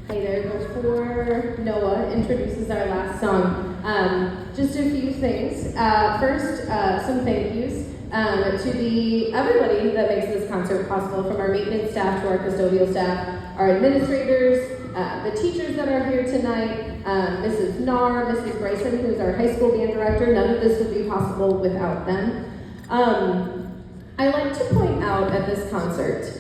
Hey there, before Noah introduces our last song, just a few things. First, some thank yous to everybody that makes this concert possible, from our maintenance staff to our custodial staff, our administrators, the teachers that are here tonight, Mrs. Nar, Mrs. Bryson, who's our high school band director. None of this would be possible without them. I like to point out at this concert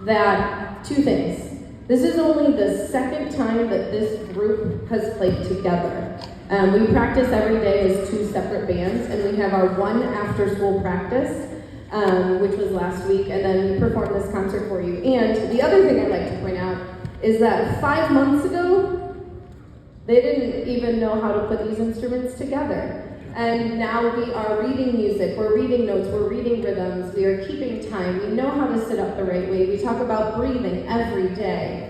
that two things. This is only the second time that this group has played together. We practice every day as two separate bands, and we have our one after-school practice, which was last week, and then we perform this concert for you. And the other thing I'd like to point out is that 5 months ago, they didn't even know how to put these instruments together. And now we are reading music, we're reading notes, we're reading rhythms, we are keeping time, we know how to sit up the right way, we talk about breathing every day.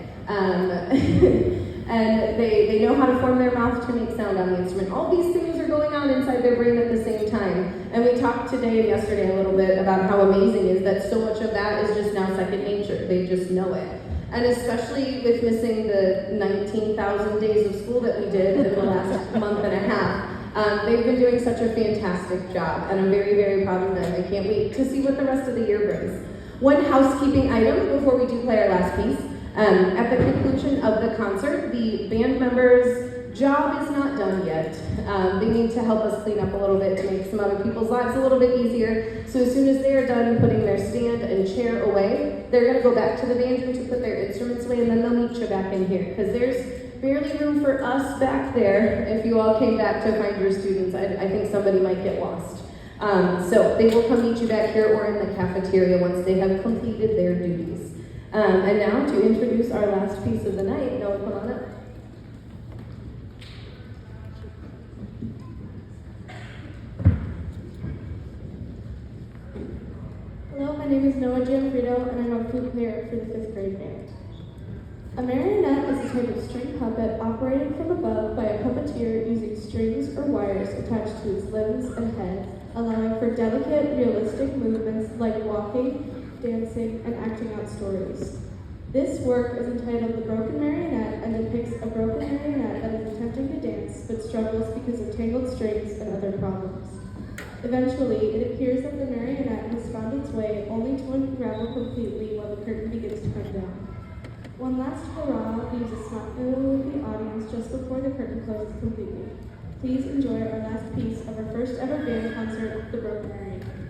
And they know how to form their mouth to make sound on the instrument. All these things are going on inside their brain at the same time. And we talked today and yesterday a little bit about how amazing it is that so much of that is just now second nature. They just know it. And especially with missing the 19,000 days of school that we did in the last month and a half. They've been doing such a fantastic job, and I'm very, very proud of them. I can't wait to see what the rest of the year brings. One housekeeping item before we do play our last piece. At the conclusion of the concert, the band members' job is not done yet. They need to help us clean up a little bit to make some other people's lives a little bit easier. So as soon as they are done putting their stand and chair away, they're going to go back to the band room to put their instruments away, and then they'll meet you back in here, because there's barely room for us back there. If you all came back to find your students, I think somebody might get lost. So they will come meet you back here or in the cafeteria once they have completed their duties. And now to introduce our last piece of the night, Noah, come on up. Hello, my name is Noah Gianfrido, and I'm a flute player for the 5th grade band. A marionette is a type of string puppet operated from above by a puppeteer using strings or wires attached to its limbs and head, allowing for delicate, realistic movements like walking, dancing, and acting out stories. This work is entitled The Broken Marionette and depicts a broken marionette that is attempting to dance but struggles because of tangled strings and other problems. Eventually, it appears that the marionette has found its way only to unravel completely while the curtain begins to come down. One last hurrah leaves a smile with the audience just before the curtain closes completely. Please enjoy our last piece of our first ever band concert, The Broken Marionette.